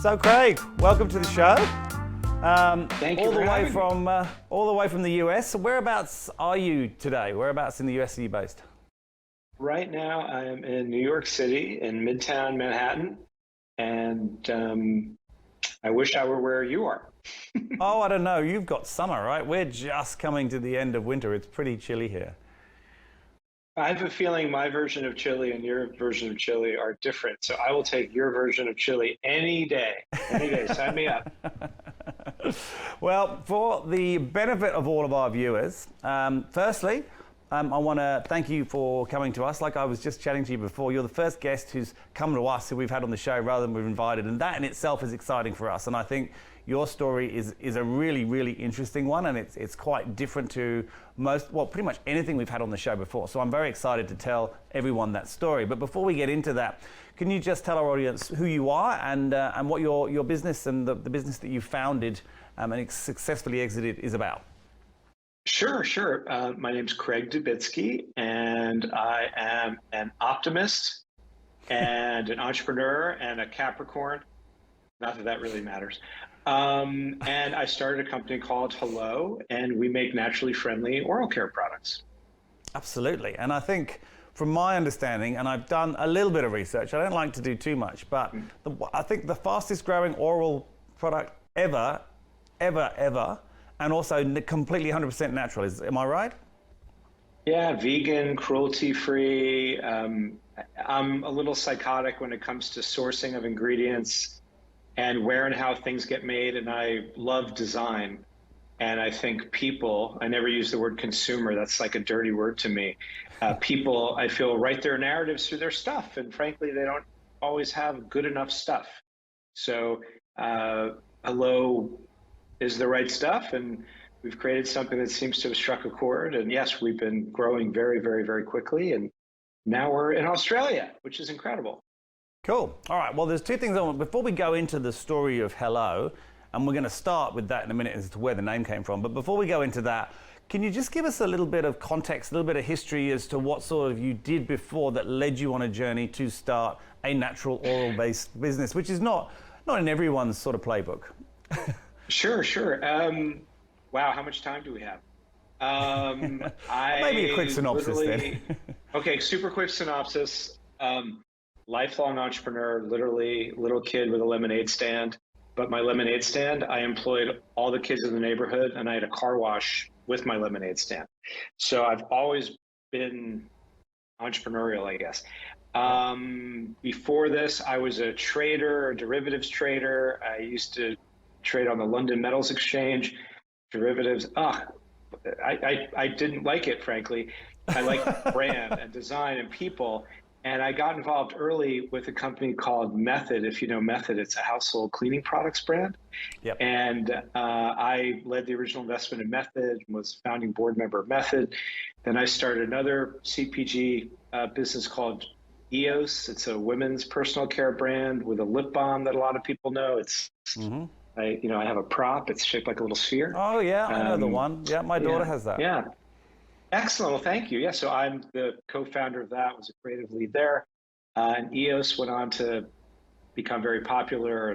So Craig, welcome to the show. Thank you all for the way having from me. all the way from the US. So whereabouts are you today? Whereabouts in the US are you based? Right now, I am in New York City in Midtown Manhattan, and I wish I were where you are. Oh, I don't know. You've got summer, right? We're just coming to the end of winter. It's pretty chilly here. I have a feeling my version of chili and your version of chili are different, so I will take your version of chili any day. Any day, sign me up. Well, for the benefit of all of our viewers, firstly, I want to thank you for coming to us. Like I was just chatting to you before, you're the first guest who's come to us who we've had on the show rather than we've invited, and that in itself is exciting for us. And I think your story is a really, really interesting one, and it's quite different to pretty much anything we've had on the show before. So I'm very excited to tell everyone that story. But before we get into that, can you just tell our audience who you are and what your business and the business that you founded and successfully exited is about? Sure. My name's Craig Dubitsky, and I am an optimist and an entrepreneur and a Capricorn. Not that that really matters. And I started a company called Hello, and we make naturally friendly oral care products. Absolutely. And I think from my understanding, and I've done a little bit of research, I don't like to do too much, but I think the fastest growing oral product ever, and also completely 100% natural. Am I right? Yeah, vegan, cruelty-free. I'm a little psychotic when it comes to sourcing of ingredients and where and how things get made, and I love design. And I think people, I never use the word consumer, that's like a dirty word to me. People, I feel, write their narratives through their stuff, and frankly, they don't always have good enough stuff. So Hello is the right stuff, and we've created something that seems to have struck a chord. And yes, we've been growing very, very, very quickly, and now we're in Australia, which is incredible. Cool. All right. Well, there's two things I want before we go into the story of Hello, and we're going to start with that in a minute as to where the name came from. But before we go into that, can you just give us a little bit of context, a little bit of history as to what sort of you did before that led you on a journey to start a natural oral-based business, which is not in everyone's sort of playbook? Sure. Wow, how much time do we have? Maybe a quick synopsis then. Okay, super quick synopsis. Lifelong entrepreneur, literally little kid with a lemonade stand. But my lemonade stand, I employed all the kids in the neighborhood, and I had a car wash with my lemonade stand. So I've always been entrepreneurial, I guess. Before this, I was a trader, a derivatives trader. I used to trade on the London Metals Exchange. Derivatives, I didn't like it, frankly. I like brand and design and people. And I got involved early with a company called Method. If you know Method, it's a household cleaning products brand. Yep. And I led the original investment in Method, was founding board member of Method. Then I started another CPG business called EOS. It's a women's personal care brand with a lip balm that a lot of people know. It's I have a prop. It's shaped like a little sphere. Oh yeah, I know the one. Yeah, my daughter has that. Yeah. Excellent. Well, thank you. Yeah, so I'm the co-founder of that, was a creative lead there. And EOS went on to become very popular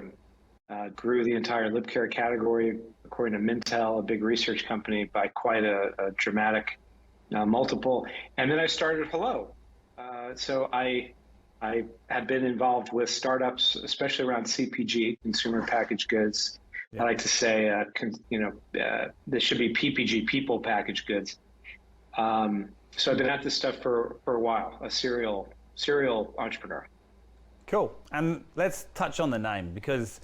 and grew the entire lip care category, according to Mintel, a big research company, by quite a dramatic multiple. And then I started Hello. So I have been involved with startups, especially around CPG, consumer packaged goods. Yeah. I like to say, there should be PPG, people packaged goods. So I've been at this stuff for a while, a serial entrepreneur. Cool. And let's touch on the name because,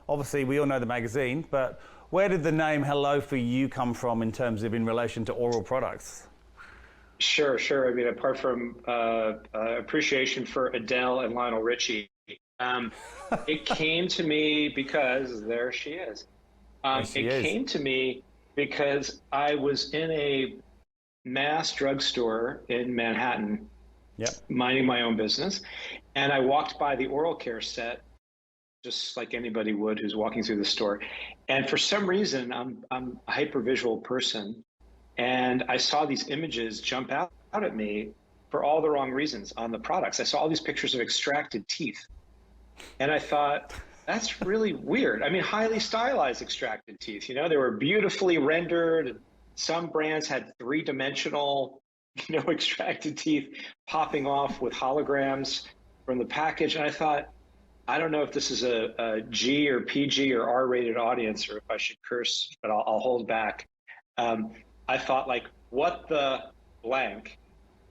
obviously we all know the magazine, but where did the name Hello for you come from in relation to oral products? Sure. I mean, apart from appreciation for Adele and Lionel Richie, it came to me because there she is. Came to me because I was in a mass drugstore in Manhattan, minding my own business, and I walked by the oral care set, just like anybody would who's walking through the store. And for some reason, I'm a hypervisual person, and I saw these images jump out at me for all the wrong reasons on the products. I saw all these pictures of extracted teeth, and I thought, that's really weird. I mean, highly stylized extracted teeth, they were beautifully rendered. Some brands had three-dimensional, extracted teeth popping off with holograms from the package. And I thought, I don't know if this is a G or PG or R-rated audience, or if I should curse, but I'll hold back. I thought, like, what the blank?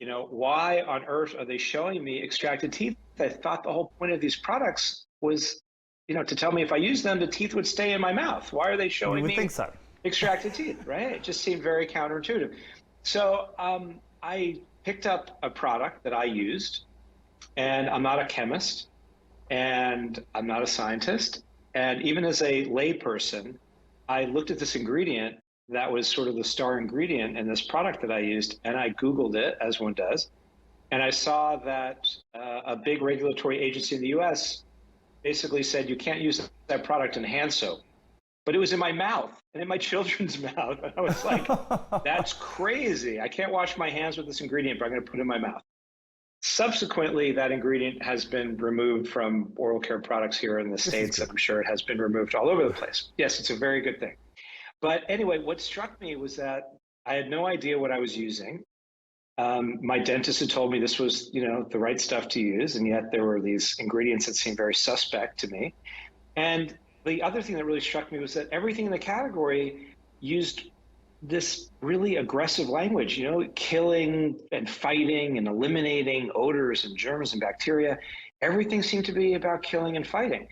Why on earth are they showing me extracted teeth? I thought the whole point of these products was, to tell me if I use them, the teeth would stay in my mouth. Why are they showing me think so. extracted teeth, right? It just seemed very counterintuitive. So I picked up a product that I used, and I'm not a chemist, and I'm not a scientist. And even as a layperson, I looked at this ingredient that was sort of the star ingredient in this product that I used, and I Googled it, as one does. And I saw that a big regulatory agency in the US basically said you can't use that product in hand soap. But it was in my mouth and in my children's mouth. And I was like, that's crazy. I can't wash my hands with this ingredient, but I'm going to put it in my mouth. Subsequently, that ingredient has been removed from oral care products here in the States, and I'm sure it has been removed all over the place. Yes, it's a very good thing. But anyway, what struck me was that I had no idea what I was using. My dentist had told me this was, the right stuff to use, and yet there were these ingredients that seemed very suspect to me. And the other thing that really struck me was that everything in the category used this really aggressive language, killing and fighting and eliminating odors and germs and bacteria. Everything seemed to be about killing and fighting.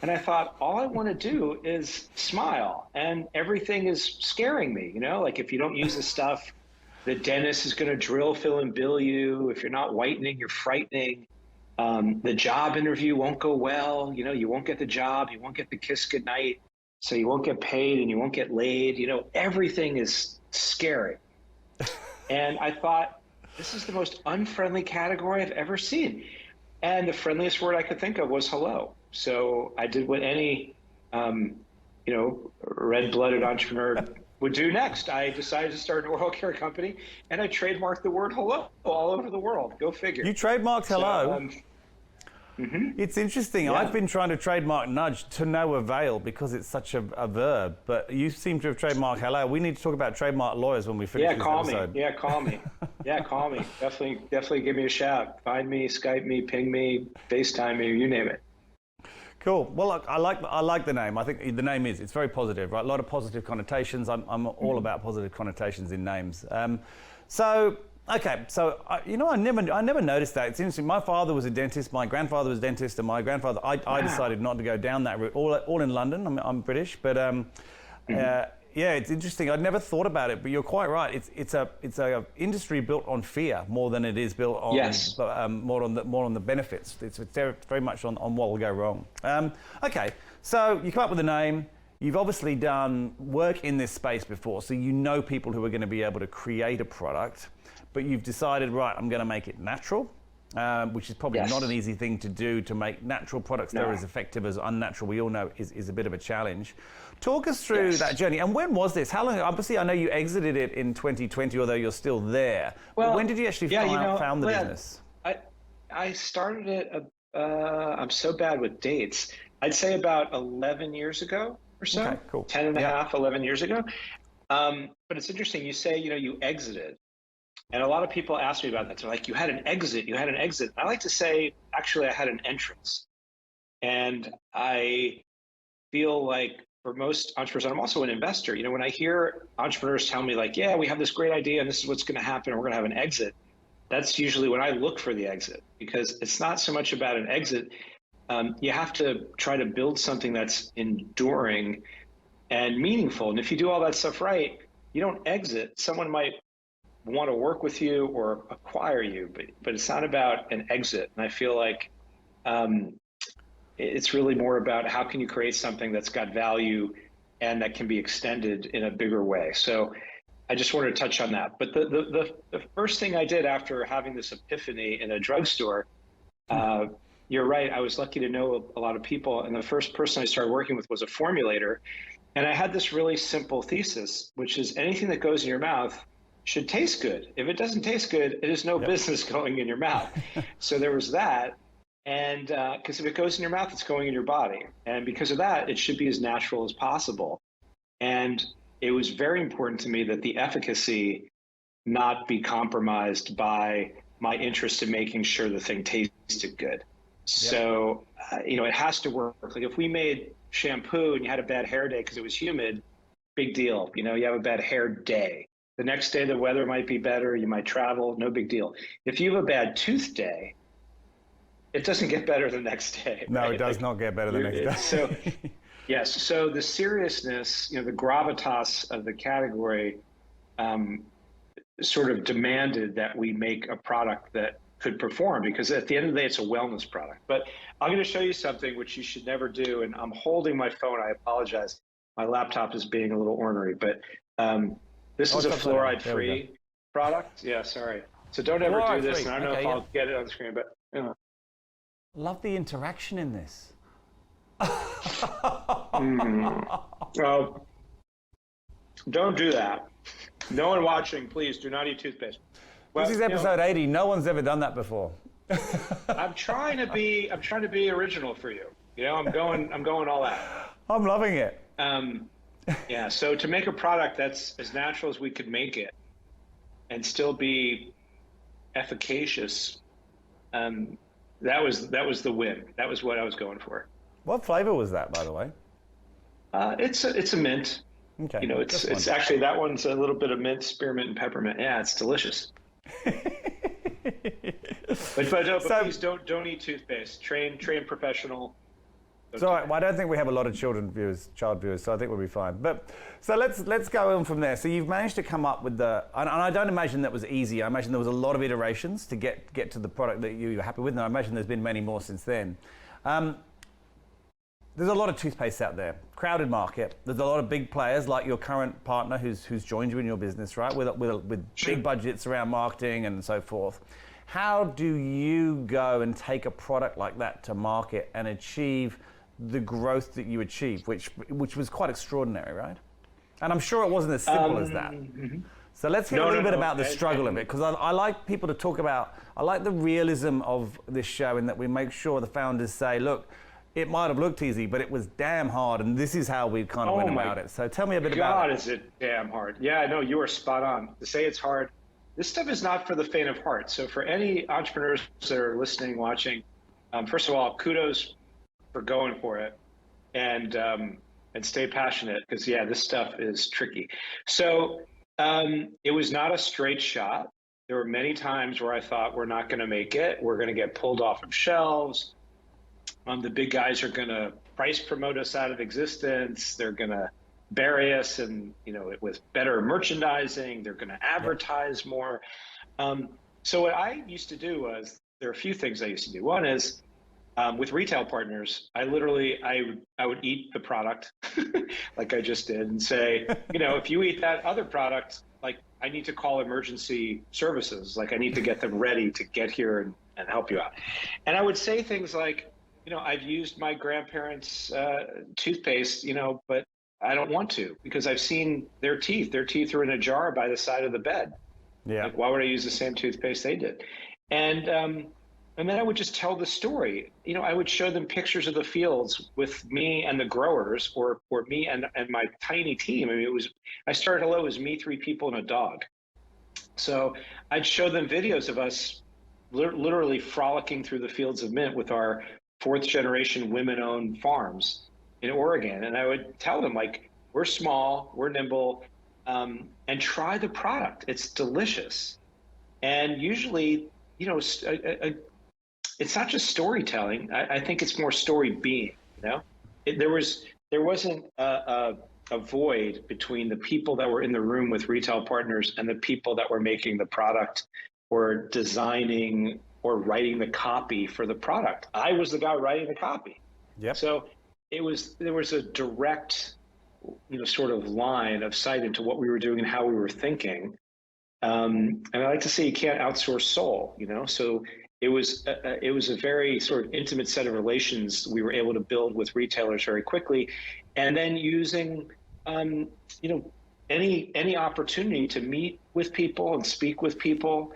And I thought, all I want to do is smile, and everything is scaring me. Like, if you don't use this stuff, the dentist is going to drill, fill, and bill you. If you're not whitening, you're frightening. The job interview won't go well. You won't get the job. You won't get the kiss goodnight. So you won't get paid and you won't get laid. Everything is scary. And I thought, this is the most unfriendly category I've ever seen. And the friendliest word I could think of was hello. So I did what any, red-blooded entrepreneur would do next. I decided to start an oral care company, and I trademarked the word hello all over the world. Go figure. You trademarked hello? So, It's interesting. Yeah. I've been trying to trademark nudge to no avail because it's such a verb, but you seem to have trademarked hello. We need to talk about trademark lawyers when we finish this episode. Yeah, call me. Definitely give me a shout. Find me, Skype me, ping me, FaceTime me, you name it. Cool. Well, look, I like the name. I think the name it's very positive, right? A lot of positive connotations. I'm all about positive connotations in names. Okay, so I never noticed that. It's interesting. My father was a dentist, my grandfather was a dentist, and my grandfather. I decided not to go down that route. All in London. I'm British, but yeah, it's interesting. I'd never thought about it, but you're quite right. It's a industry built on fear more than it is built on more on the benefits. It's very much on what will go wrong. Okay, so you come up with a name. You've obviously done work in this space before, so you know people who are going to be able to create a product. But you've decided, right, I'm going to make it natural, which is probably not an easy thing to do. To make natural products that are as effective as unnatural, we all know is a bit of a challenge. Talk us through that journey. And when was this? How long? Obviously, I know you exited it in 2020, although you're still there. Well, but when did you actually found the business? I started it, I'm so bad with dates. I'd say about 11 years ago or so. Okay, cool. 10 and a half, 11 years ago. But it's interesting. You say, you exited. And a lot of people ask me about that. They're like, you had an exit. I like to say, actually, I had an entrance. And I feel like for most entrepreneurs, and I'm also an investor, when I hear entrepreneurs tell me like, yeah, we have this great idea and this is what's going to happen, and we're going to have an exit. That's usually when I look for the exit, because it's not so much about an exit. You have to try to build something that's enduring and meaningful. And if you do all that stuff right, you don't exit. Someone might want to work with you or acquire you, but it's not about an exit. And I feel like it's really more about how can you create something that's got value and that can be extended in a bigger way. So I just wanted to touch on that. But the first thing I did after having this epiphany in a drugstore, you're right, I was lucky to know a lot of people. And the first person I started working with was a formulator. And I had this really simple thesis, which is anything that goes in your mouth should taste good. If it doesn't taste good, it is no business going in your mouth. So there was that. And because if it goes in your mouth, it's going in your body. And because of that, it should be as natural as possible. And it was very important to me that the efficacy not be compromised by my interest in making sure the thing tasted good. So, it has to work. Like if we made shampoo and you had a bad hair day because it was humid, big deal. You have a bad hair day. The next day, the weather might be better. You might travel. No big deal. If you have a bad tooth day, it doesn't get better the next day. No, right? it does not get better the next day. So, yes. So the seriousness, the gravitas of the category sort of demanded that we make a product that could perform, because at the end of the day, it's a wellness product. But I'm going to show you something which you should never do. And I'm holding my phone. I apologize. My laptop is being a little ornery, but this is a fluoride-free product. Yeah, sorry. So don't ever do this. And I don't know if I'll get it on the screen, but Love the interaction in this. Well, don't do that. No one watching, please do not eat toothpaste. Well, this is episode 80. No one's ever done that before. I'm trying to be original for you. I'm going all out. I'm loving it. Yeah. So to make a product that's as natural as we could make it, and still be efficacious, that was the win. That was what I was going for. What flavor was that, by the way? It's a mint. Okay. It's actually, that one's a little bit of mint, spearmint, and peppermint. Yeah, it's delicious. but please don't eat toothpaste. Train professional. So I don't think we have a lot of child viewers, so I think we'll be fine. But so let's go on from there. So you've managed to come up with and I don't imagine that was easy. I imagine there was a lot of iterations to get to the product that you were happy with, and I imagine there's been many more since then. There's a lot of toothpaste out there, crowded market. There's a lot of big players like your current partner who's joined you in your business, right? With big budgets around marketing and so forth. How do you go and take a product like that to market and achieve the growth that you achieved, which was quite extraordinary, right? And I'm sure it wasn't as simple as that. Mm-hmm. So let's hear a little bit about the struggle of it, because I like people to talk about, I like the realism of this show in that we make sure the founders say, look, it might have looked easy, but it was damn hard, and this is how we kind of went about it. So tell me a bit about it. God, is it damn hard. Yeah, no, you are spot on. To say it's hard, this stuff is not for the faint of heart. So for any entrepreneurs that are listening, watching, first of all, kudos for going for it, and stay passionate, because this stuff is tricky. So it was not a straight shot. There were many times where I thought, we're not going to make it. We're going to get pulled off of shelves. The big guys are going to price promote us out of existence. They're going to bury us, and with better merchandising, they're going to advertise more. So what I used to do was, there are a few things I used to do. One is, with retail partners, I would eat the product like I just did, and say, if you eat that other product, like, I need to call emergency services. Like, I need to get them ready to get here and help you out. And I would say things like, I've used my grandparents' toothpaste, but I don't want to, because I've seen their teeth. Their teeth are in a jar by the side of the bed. Yeah. Like, why would I use the same toothpaste they did? And then I would just tell the story. I would show them pictures of the fields with me and the growers, or me and my tiny team. I mean, I started hello, it was me, 3 people, and a dog. So I'd show them videos of us literally frolicking through the fields of mint with our 4th generation women-owned farms in Oregon. And I would tell them, like, we're small, we're nimble, and try the product. It's delicious. And usually, it's not just storytelling. I think it's more story being, there wasn't a void between the people that were in the room with retail partners and the people that were making the product or designing or writing the copy for the product. I was the guy writing the copy. Yep. So there was a direct, sort of line of sight into what we were doing and how we were thinking. And I like to say you can't outsource soul, So it was a very sort of intimate set of relations we were able to build with retailers very quickly, and then using, any opportunity to meet with people and speak with people.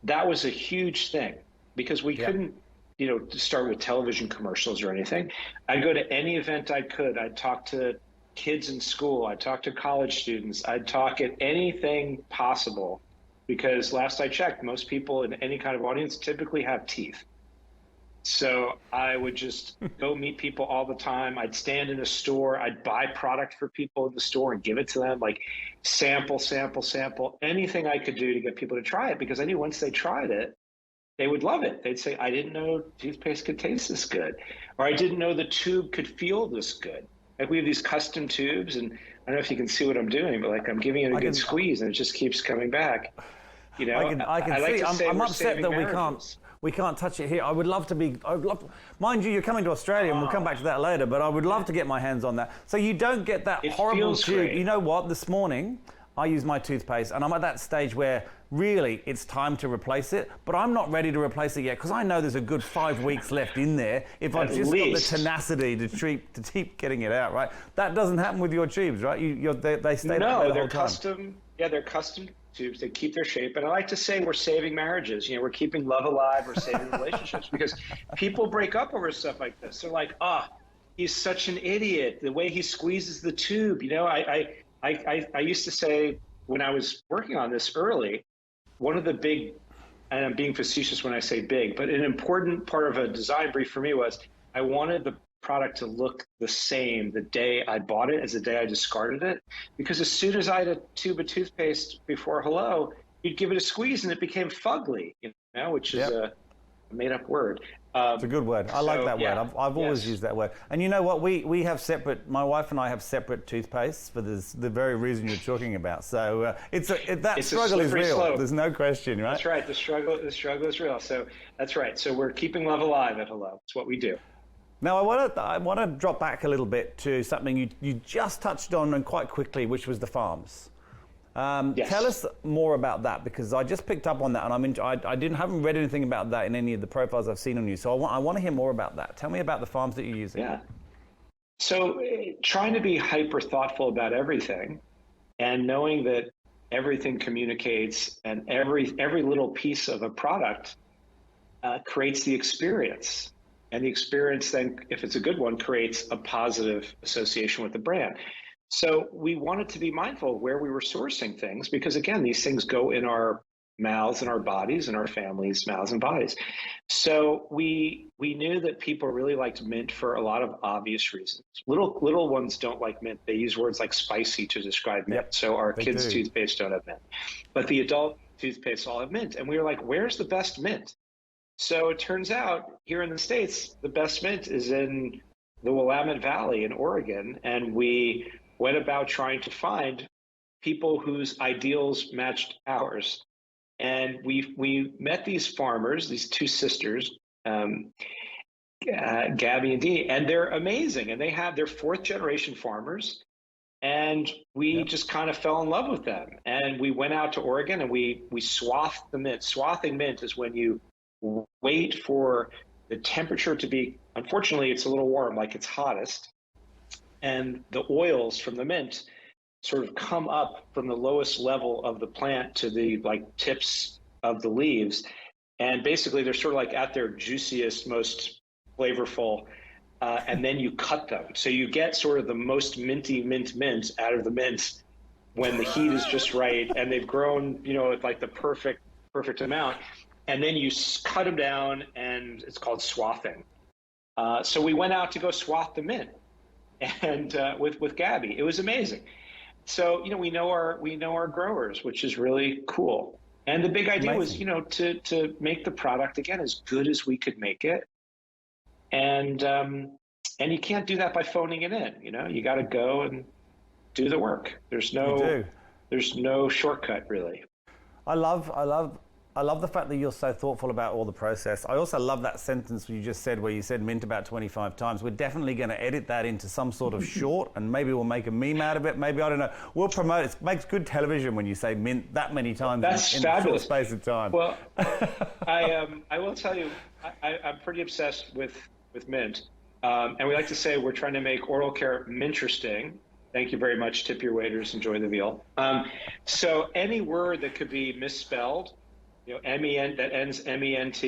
That was a huge thing, because we couldn't, to start with television commercials or anything. I'd go to any event I could. I'd talk to kids in school. I'd talk to college students. I'd talk at anything possible, because last I checked, most people in any kind of audience typically have teeth. So I would just go meet people all the time. I'd stand in a store. I'd buy product for people in the store and give it to them, like sample, anything I could do to get people to try it, because I knew once they tried it, they would love it. They'd say, I didn't know toothpaste could taste this good, or I didn't know the tube could feel this good. Like we have these custom tubes, and I don't know if you can see what I'm doing, but like I'm giving it a good squeeze and it just keeps coming back. I can see. I'm upset that we can't touch it here. I would love to, mind you, you're coming to Australia and we'll come back to that later, but I would love to get my hands on that. So you don't get that horrible tube. Great. You know what? This morning, I use my toothpaste and I'm at that stage where really it's time to replace it, but I'm not ready to replace it yet because I know there's a good 5 weeks left in there if I've just got the tenacity to keep getting it out, right? That doesn't happen with your tubes, right? They stay that way the whole time. Custom. Yeah, they're custom tubes. They keep their shape. And I like to say we're saving marriages. We're keeping love alive. We're saving relationships, because people break up over stuff like this. They're like, he's such an idiot. The way he squeezes the tube. I used to say when I was working on this early, one of the big, and I'm being facetious when I say big, but an important part of a design brief for me was I wanted the product to look the same the day I bought it as the day I discarded it. Because as soon as I had a tube of toothpaste before hello, you'd give it a squeeze and it became fugly, which is a made-up word. It's a good word. I like that word. I've always used that word. And you know what? We have separate. My wife and I have separate toothpastes for the very reason you're talking about. So that struggle is real. Slope. There's no question, right? That's right. The struggle is real. So that's right. So we're keeping love alive at Hello. It's what we do. Now I want to drop back a little bit to something you just touched on and quite quickly, which was the farms. Yes. Tell us more about that, because I just picked up on that, and I haven't read anything about that in any of the profiles I've seen on you. So I want to hear more about that. Tell me about the farms that you're using. Yeah. So trying to be hyper thoughtful about everything, and knowing that everything communicates, and every little piece of a product creates the experience. And the experience then, if it's a good one, creates a positive association with the brand. So we wanted to be mindful of where we were sourcing things, because again, these things go in our mouths and our bodies and our families' mouths and bodies. So we knew that people really liked mint for a lot of obvious reasons. Little ones don't like mint. They use words like spicy to describe mint. Yep, so our kids' toothpaste don't have mint. But the adult toothpaste all have mint. And we were like, where's the best mint? So it turns out here in the States, the best mint is in the Willamette Valley in Oregon. And we went about trying to find people whose ideals matched ours. And we met these farmers, these two sisters, Gabby and Dee, and they're amazing. And they're fourth generation farmers. And we just kind of fell in love with them. And we went out to Oregon and we swathed the mint. Swathing mint is when you wait for the temperature to be, unfortunately, it's a little warm, like it's hottest. And the oils from the mint sort of come up from the lowest level of the plant to the tips of the leaves. And basically they're sort of like at their juiciest, most flavorful, and then you cut them. So you get sort of the most minty mint out of the mint when the heat is just right and they've grown, at like the perfect amount. And then you cut them down, and it's called swathing. So we went out to go swath the mint, and with Gabby, it was amazing. So we know our growers, which is really cool. And the big idea was to make the product again as good as we could make it, and you can't do that by phoning it in. You got to go and do the work. There's no shortcut really. I love the fact that you're so thoughtful about all the process. I also love that sentence you just said where you said mint about 25 times. We're definitely going to edit that into some sort of short, and maybe we'll make a meme out of it. Maybe, I don't know. We'll promote it. It makes good television when you say mint that many times in a short space of time. Well, I will tell you, I'm pretty obsessed with mint. And we like to say we're trying to make oral care minteresting. Thank you very much. Tip your waiters. Enjoy the veal. So any word that could be misspelled, MEN that ends MENT.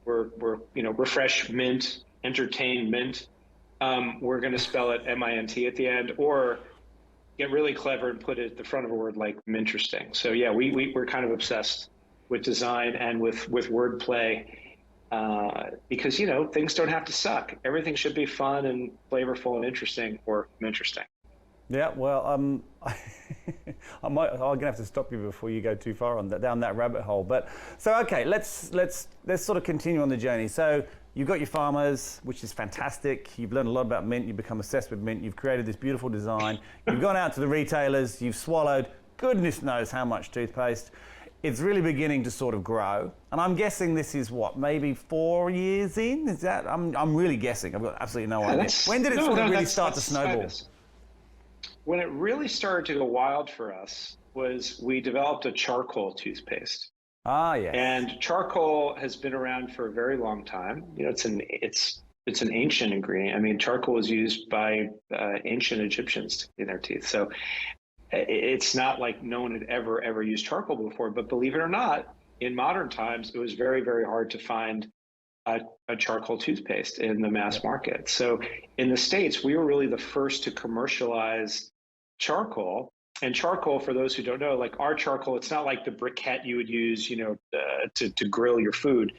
We're refresh mint, entertain mint. We're going to spell it MINT at the end, or get really clever and put it at the front of a word like interesting. So yeah, we're kind of obsessed with design and with wordplay, because things don't have to suck. Everything should be fun and flavorful and interesting, or interesting. Yeah, well, I'm gonna have to stop you before you go too far down that rabbit hole. But so okay, let's sort of continue on the journey. So you've got your farmers, which is fantastic. You've learned a lot about mint. You've become obsessed with mint. You've created this beautiful design. You've gone out to the retailers. You've swallowed goodness knows how much toothpaste. It's really beginning to sort of grow, and I'm guessing this is what, maybe 4 years in. Is that? I'm really guessing. I've got absolutely no idea. When did it really start to snowball? When it really started to go wild for us was we developed a charcoal toothpaste. Ah, yes. And charcoal has been around for a very long time. It's an ancient ingredient. I mean, charcoal was used by ancient Egyptians to clean their teeth. So it's not like no one had ever used charcoal before. But believe it or not, in modern times, it was very, very hard to find a charcoal toothpaste in the mass market. So in the States, we were really the first to commercialize charcoal. And charcoal, for those who don't know, like our charcoal, it's not like the briquette you would use, to grill your food.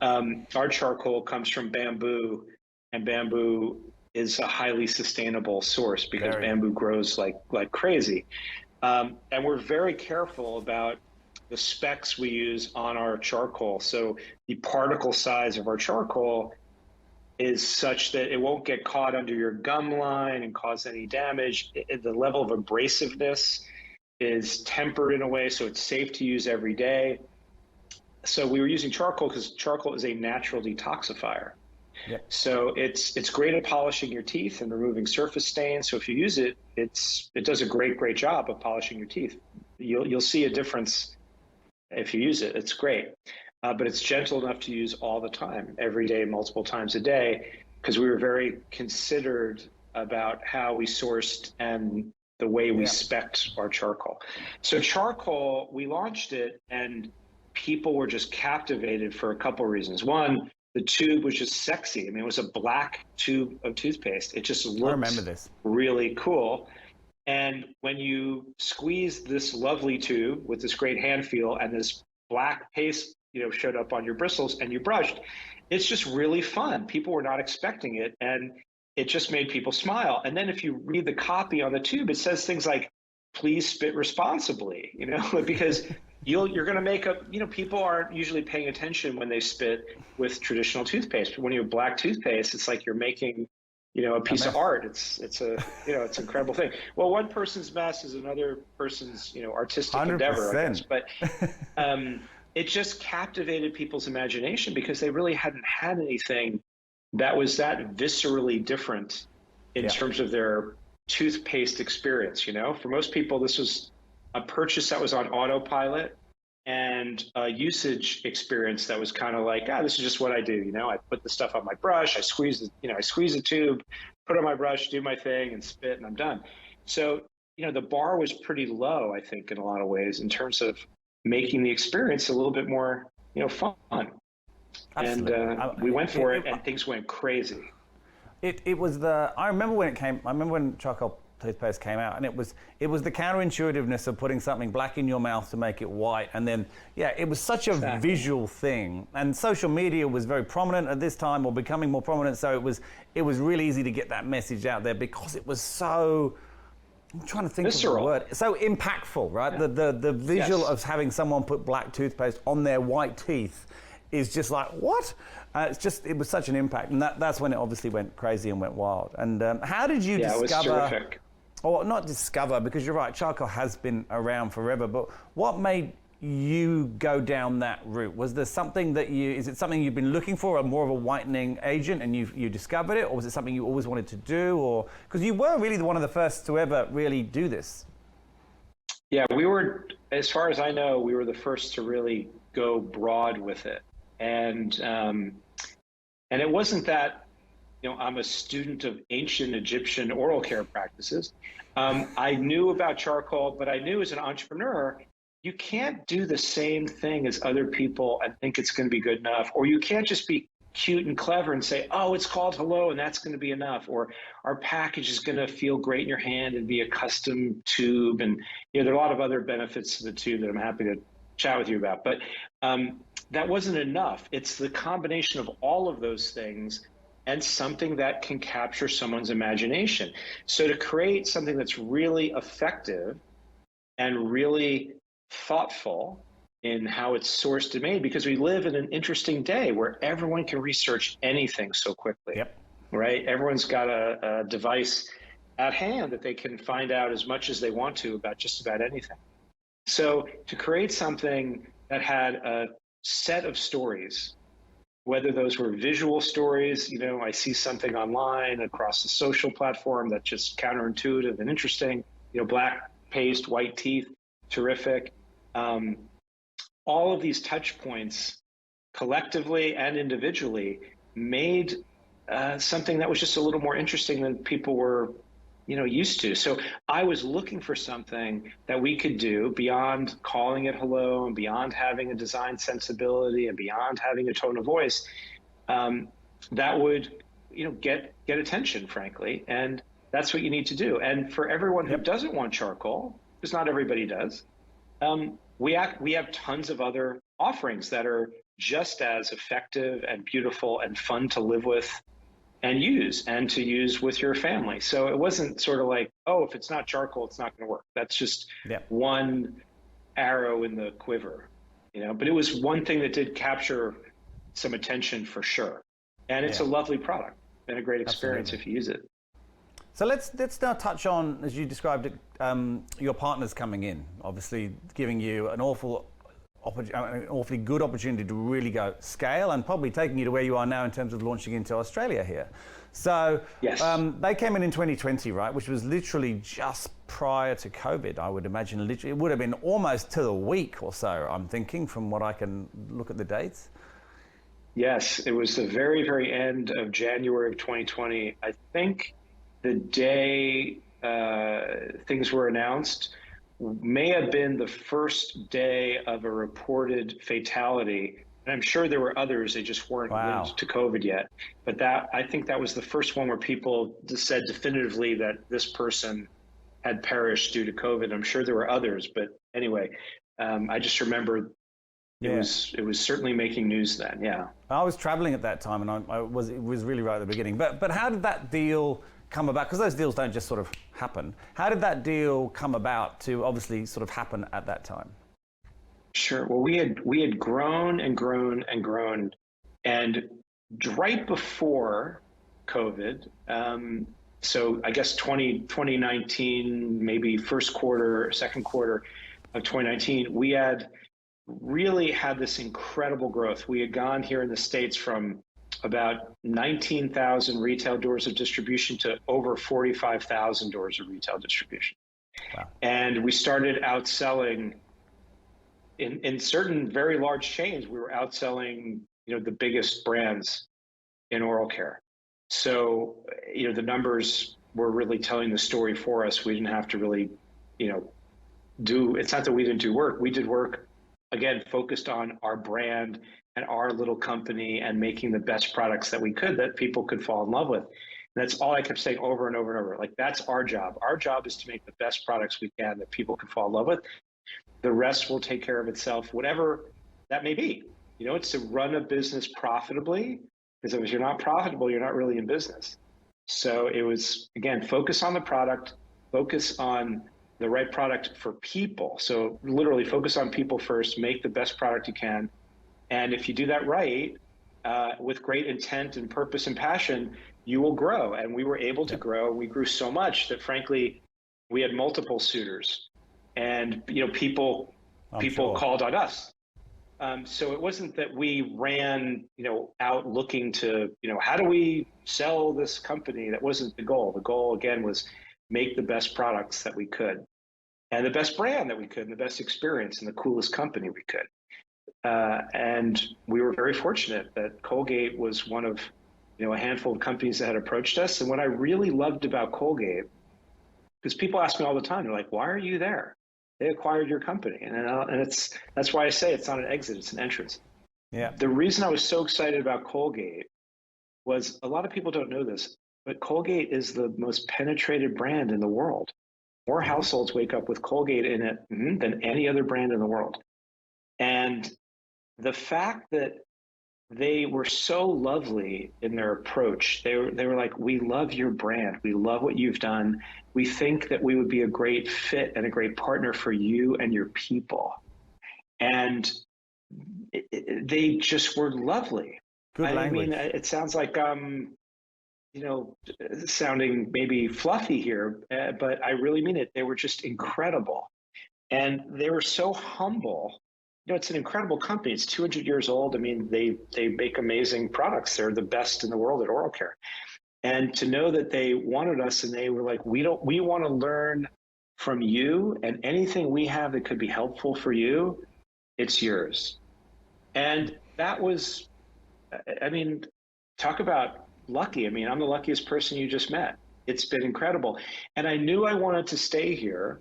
Our charcoal comes from bamboo, and bamboo is a highly sustainable source because bamboo grows like crazy. And we're very careful about the specs we use on our charcoal. So the particle size of our charcoal is such that it won't get caught under your gum line and cause any damage. The level of abrasiveness is tempered in a way so it's safe to use every day. So we were using charcoal because charcoal is a natural detoxifier. Yep. So it's great at polishing your teeth and removing surface stains. So if you use it, it does a great job of polishing your teeth. You'll see a difference if you use it. It's great. But it's gentle enough to use all the time, every day, multiple times a day, because we were very considered about how we sourced and the way we spec'd our charcoal. So charcoal, we launched it, and people were just captivated for a couple of reasons. One, the tube was just sexy. I mean, it was a black tube of toothpaste. It just looked really cool. And when you squeeze this lovely tube with this great hand feel and this black paste showed up on your bristles and you brushed, it's just really fun. People were not expecting it, and it just made people smile. And then if you read the copy on the tube, it says things like, please spit responsibly, because you're going to make up, people aren't usually paying attention when they spit with traditional toothpaste. But when you have black toothpaste, it's like you're making, a piece of art. It's an incredible thing. Well, one person's mess is another person's, artistic 100%. Endeavor, I guess. But it just captivated people's imagination because they really hadn't had anything that was that viscerally different in terms of their toothpaste experience. For most people, this was a purchase that was on autopilot and a usage experience that was kind of like, this is just what I do. I put the stuff on my brush, I squeeze the tube, put on my brush, do my thing and spit, and I'm done. So, the bar was pretty low, I think, in a lot of ways in terms of making the experience a little bit more, fun. Absolutely. And we went for it, and things went crazy. It was I remember when charcoal toothpaste came out, and it was the counterintuitiveness of putting something black in your mouth to make it white, and then it was such a visual thing, and social media was very prominent at this time, or becoming more prominent. So it was really easy to get that message out there because it was so. I'm trying to think visceral. Of the word. So impactful, right? Yeah. The visual of having someone put black toothpaste on their white teeth is just like, what? It was such an impact. And that's when it obviously went crazy and went wild. And how did you discover? It was terrific. Or not discover, because you're right, charcoal has been around forever, but what made you go down that route? Was there something is it something you've been looking for, or more of a whitening agent, and you discovered it, or was it something you always wanted to do, or because you were really one of the first to ever really do this? Yeah, we were, as far as I know, we were the first to really go broad with it, and it wasn't that I'm a student of ancient Egyptian oral care practices. I knew about charcoal, but I knew as an entrepreneur you can't do the same thing as other people and think it's going to be good enough, or you can't just be cute and clever and say, oh, it's called Hello and that's going to be enough, or our package is going to feel great in your hand and be a custom tube. And there are a lot of other benefits to the tube that I'm happy to chat with you about, but that wasn't enough. It's the combination of all of those things and something that can capture someone's imagination. So to create something that's really effective and really thoughtful in how it's sourced and made, because we live in an interesting day where everyone can research anything so quickly. Yep. Right? Everyone's got a device at hand that they can find out as much as they want to about just about anything. So to create something that had a set of stories, whether those were visual stories, I see something online across the social platform that's just counterintuitive and interesting, black paste, white teeth, terrific. All of these touch points collectively and individually made something that was just a little more interesting than people were used to. So I was looking for something that we could do beyond calling it hello and beyond having a design sensibility and beyond having a tone of voice that would, get attention, frankly. And that's what you need to do. And for everyone who doesn't want charcoal, because not everybody does, we have tons of other offerings that are just as effective and beautiful and fun to live with and to use with your family. So it wasn't sort of like, oh, if it's not charcoal, it's not going to work. That's just one arrow in the quiver, but it was one thing that did capture some attention for sure. And it's a lovely product and a great experience if you use it. So let's now touch on, as you described it, your partners coming in, obviously giving you an awfully good opportunity to really go scale and probably taking you to where you are now in terms of launching into Australia here. So they came in 2020, right, which was literally just prior to COVID, I would imagine. Literally, it would have been almost to the week or so, I'm thinking, from what I can look at the dates. Yes, it was the very, very end of January of 2020. I think the day things were announced may have been the first day of a reported fatality. And I'm sure there were others, they just weren't linked to COVID yet. But I think that was the first one where people just said definitively that this person had perished due to COVID. I'm sure there were others, but anyway, I just remember it was certainly making news then. Yeah. I was traveling at that time, and it was really right at the beginning. But how did that deal come about? Because those deals don't just sort of happen. How did that deal come about to obviously sort of happen at that time? Sure. Well, we had grown and grown and grown, and right before COVID, so I guess 2019, maybe first quarter, second quarter of 2019, we had really had this incredible growth. We had gone here in the States from about 19,000 retail doors of distribution to over 45,000 doors of retail distribution. Wow. And we started outselling in certain very large chains. We were outselling, the biggest brands in oral care. So, the numbers were really telling the story for us. We didn't have to really, it's not that we didn't do work. We did work, again, focused on our brand and our little company and making the best products that we could, that people could fall in love with. And that's all I kept saying over and over and over. Like, that's our job. Our job is to make the best products we can that people can fall in love with. The rest will take care of itself, whatever that may be. It's to run a business profitably, because if you're not profitable, you're not really in business. So it was, again, focus on the product, focus on the right product for people. So literally focus on people first, make the best product you can. And if you do that right, with great intent and purpose and passion, you will grow. And we were able to grow. We grew so much that, frankly, we had multiple suitors. And people called on us. So it wasn't that we ran, out looking to, how do we sell this company? That wasn't the goal. The goal, again, was make the best products that we could, and the best brand that we could, and the best experience, and the coolest company we could. And we were very fortunate that Colgate was one of, a handful of companies that had approached us. And what I really loved about Colgate, because people ask me all the time, they're like, why are you there? They acquired your company, and that's why I say it's not an exit; it's an entrance. Yeah. The reason I was so excited about Colgate was a lot of people don't know this, but Colgate is the most penetrated brand in the world. More households wake up with Colgate in it than any other brand in the world. And the fact that they were so lovely in their approach, they were like, we love your brand. We love what you've done. We think that we would be a great fit and a great partner for you and your people. And they just were lovely. Good language. I mean, it sounds like sounding maybe fluffy here, but I really mean it. They were just incredible. And they were so humble. It's an incredible company. It's 200 years old. I mean, they make amazing products. They're the best in the world at oral care. And to know that they wanted us and they were like, we want to learn from you, and anything we have that could be helpful for you, it's yours. And that was, I mean, talk about lucky. I mean, I'm the luckiest person you just met. It's been incredible. And I knew I wanted to stay here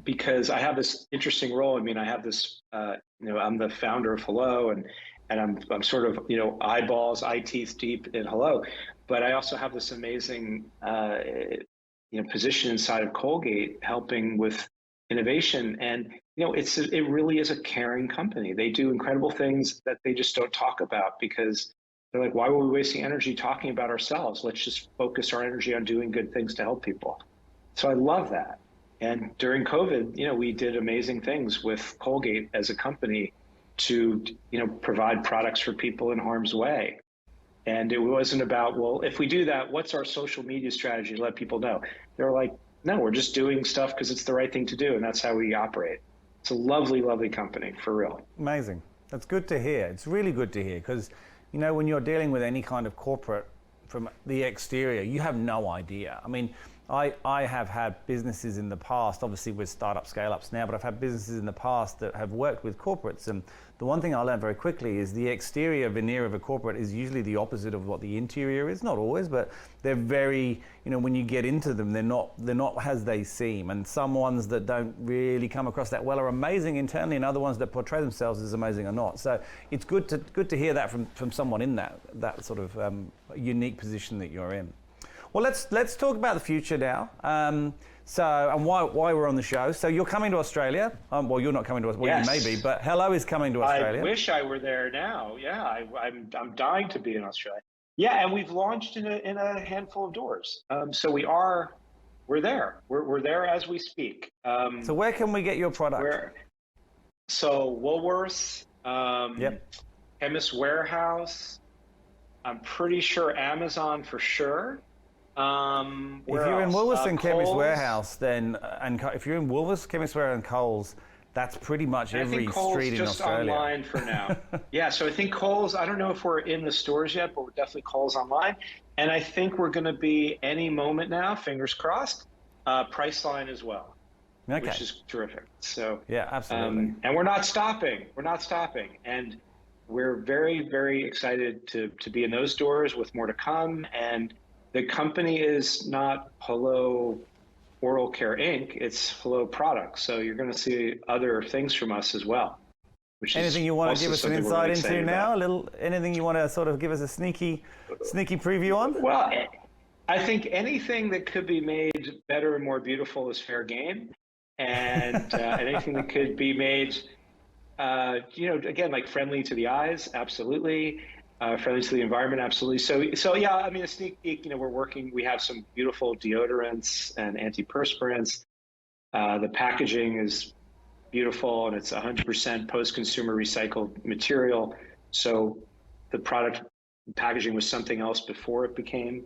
because I have this interesting role. I mean, I have this, I'm the founder of Hello, and I'm sort of, eyeballs, eye teeth deep in Hello. But I also have this amazing, position inside of Colgate helping with innovation. And it really is a caring company. They do incredible things that they just don't talk about because they're like, why were we wasting energy talking about ourselves? Let's just focus our energy on doing good things to help people. So I love that. And during COVID, we did amazing things with Colgate as a company to, provide products for people in harm's way. And it wasn't about, well, if we do that, what's our social media strategy to let people know? They're like, no, we're just doing stuff because it's the right thing to do. And that's how we operate. It's a lovely, lovely company, for real. Amazing. That's good to hear. It's really good to hear because, when you're dealing with any kind of corporate from the exterior, you have no idea. I mean, I have had businesses in the past, obviously with startup scale-ups now, but I've had businesses in the past that have worked with corporates. And the one thing I learned very quickly is the exterior veneer of a corporate is usually the opposite of what the interior is. Not always, but they're very, when you get into them, they're not as they seem. And some ones that don't really come across that well are amazing internally, and other ones that portray themselves as amazing are not. So it's good to hear that from someone in that sort of unique position that you're in. Well, let's talk about the future now. And why we're on the show. So you're coming to Australia. Well, you're not coming to Australia. Well, yes. You may be, but Hello is coming to Australia. I wish I were there now. Yeah, I'm dying to be in Australia. Yeah, and we've launched in a handful of doors. So we're there. We're there as we speak. So where can we get your product? So Woolworths, yep. Chemist Warehouse. I'm pretty sure Amazon for sure. If you're in Woolworths and Chemist Warehouse, then if you're in Woolworths, Chemist Warehouse, and Coles, that's pretty much every street in Australia. I think Coles just online for now. Yeah, so I think Coles. I don't know if we're in the stores yet, but we're definitely Coles online. And I think we're going to be any moment now, fingers crossed, Priceline as well, okay. Which is terrific. So yeah, absolutely. And we're not stopping. And we're very, very excited to be in those doors with more to come. And the company is not Hello Oral Care Inc. It's Hello Products. So you're going to see other things from us as well. Anything you want to give us an insight into now? Anything you want to sort of give us a sneaky preview on? Well, I think anything that could be made better and more beautiful is fair game. And anything that could be made, again, like friendly to the eyes, absolutely. Friendly to the environment, absolutely. So yeah, I mean, a sneak peek, we have some beautiful deodorants and antiperspirants. The packaging is beautiful, and it's 100% post-consumer recycled material. So the product packaging was something else before it became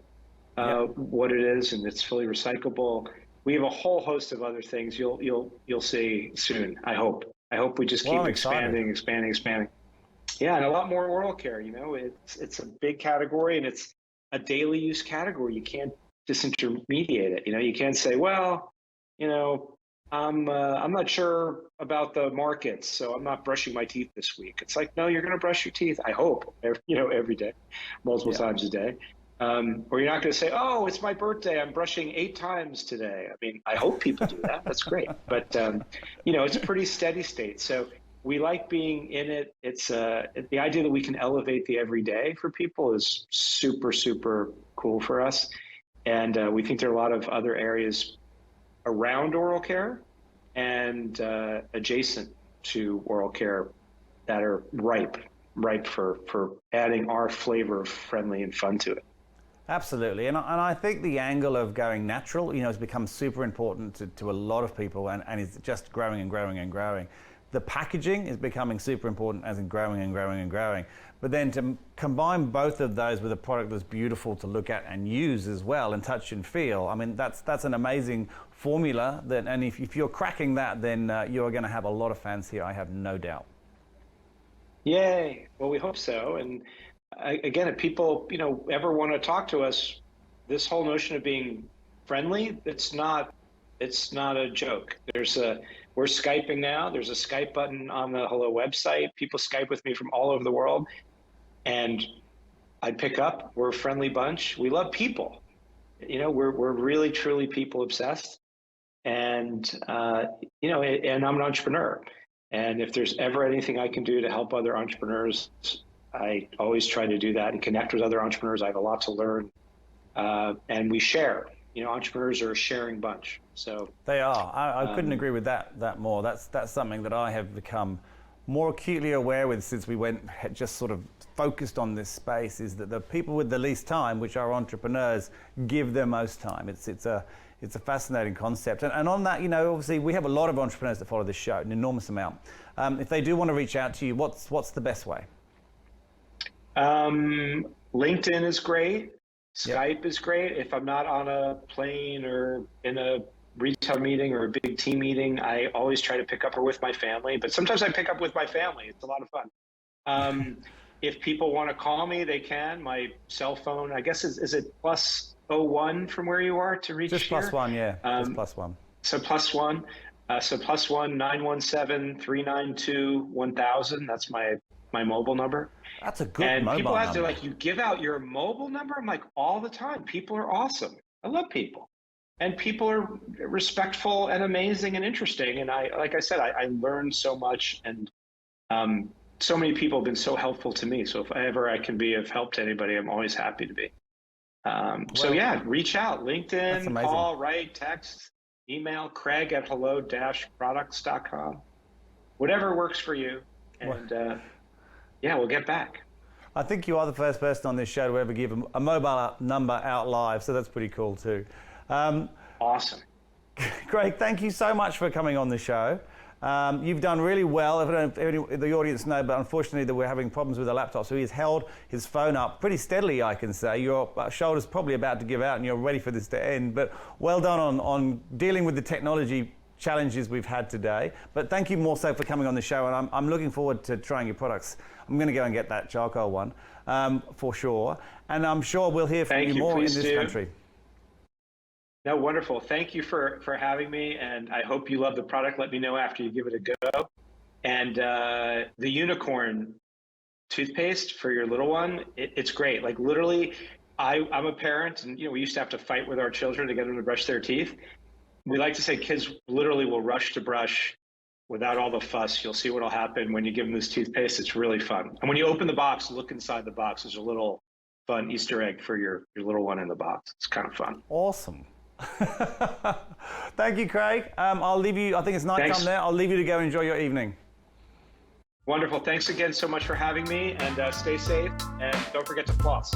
what it is, and it's fully recyclable. We have a whole host of other things you'll see soon, I hope. I hope we just keep expanding. Yeah, and a lot more oral care. It's a big category, and it's a daily use category. You can't disintermediate it. You can't say, well, I'm not sure about the markets, so I'm not brushing my teeth this week. It's like, no, you're going to brush your teeth. I hope, every day, multiple times a day. Or you're not going to say, "Oh, it's my birthday. I'm brushing 8 times today." I mean, I hope people do that. That's great. But it's a pretty steady state. So we like being in it. It's the idea that we can elevate the everyday for people is super, super cool for us. And we think there are a lot of other areas around oral care and adjacent to oral care that are ripe for adding our flavor of friendly and fun to it. Absolutely, and I think the angle of going natural, has become super important to a lot of people, and is just growing and growing and growing. The packaging is becoming super important, as in growing and growing and growing. But then to combine both of those with a product that's beautiful to look at and use as well, and touch and feel, I mean, that's an amazing formula. And if you're cracking that, then you're going to have a lot of fans here, I have no doubt. Yay! Well, we hope so. And again, if people, ever want to talk to us, this whole notion of being friendly, it's not a joke. We're Skyping now. There's a Skype button on the Hello website. People Skype with me from all over the world, and I pick up. We're a friendly bunch. We love people. We're really, truly people obsessed. And and I'm an entrepreneur. And if there's ever anything I can do to help other entrepreneurs, I always try to do that and connect with other entrepreneurs. I have a lot to learn, and we share. Entrepreneurs are a sharing bunch. So they are. I couldn't agree with that more. That's something that I have become more acutely aware with since we just sort of focused on this space, is that the people with the least time, which are entrepreneurs, give the most time. It's a fascinating concept. And on that, obviously we have a lot of entrepreneurs that follow this show, an enormous amount. If they do want to reach out to you, what's the best way? LinkedIn is great. Skype Yep. is great. If I'm not on a plane or in a retail meeting or a big team meeting, I always try to pick up or with my family, but sometimes I pick up with my family. It's a lot of fun. If people want to call me, they can. My cell phone, I guess, is it +01 from where you are to reach Just here? +1, yeah. Just +1. So +1. So +1 917 392 1000. That's my mobile number. That's a good And mobile people number. they're like, "You give out your mobile number?" I'm like, all the time. People are awesome. I love people. And people are respectful and amazing and interesting. And like I said, I learned so much, and so many people have been so helpful to me. So if ever I can be of help to anybody, I'm always happy to be. So yeah, reach out. LinkedIn, call, write, text, email, craig@hello-products.com. Whatever works for you. And we'll get back. I think you are the first person on this show to ever give a mobile number out live, so that's pretty cool too. Awesome. Craig, thank you so much for coming on the show. You've done really well. I don't know if the audience know, but unfortunately that we're having problems with the laptop, so he's held his phone up pretty steadily, I can say. Your shoulder's probably about to give out and you're ready for this to end, but well done on dealing with the technology challenges we've had today. But thank you more so for coming on the show, and I'm looking forward to trying your products. I'm going to go and get that charcoal one for sure, and I'm sure we'll hear from you more in this country. No, wonderful. Thank you for having me, and I hope you love the product. Let me know after you give it a go. And the unicorn toothpaste for your little one, it's great. Like literally, I'm a parent, and we used to have to fight with our children to get them to brush their teeth. We like to say kids literally will rush to brush without all the fuss. You'll see what'll happen when you give them this toothpaste. It's really fun. And when you open the box, look inside the box. There's a little fun Easter egg for your little one in the box. It's kind of fun. Awesome. Thank you, Craig. I'll leave you. I think it's nighttime there. I'll leave you to go enjoy your evening. Wonderful. Thanks again so much for having me, and stay safe, and don't forget to floss.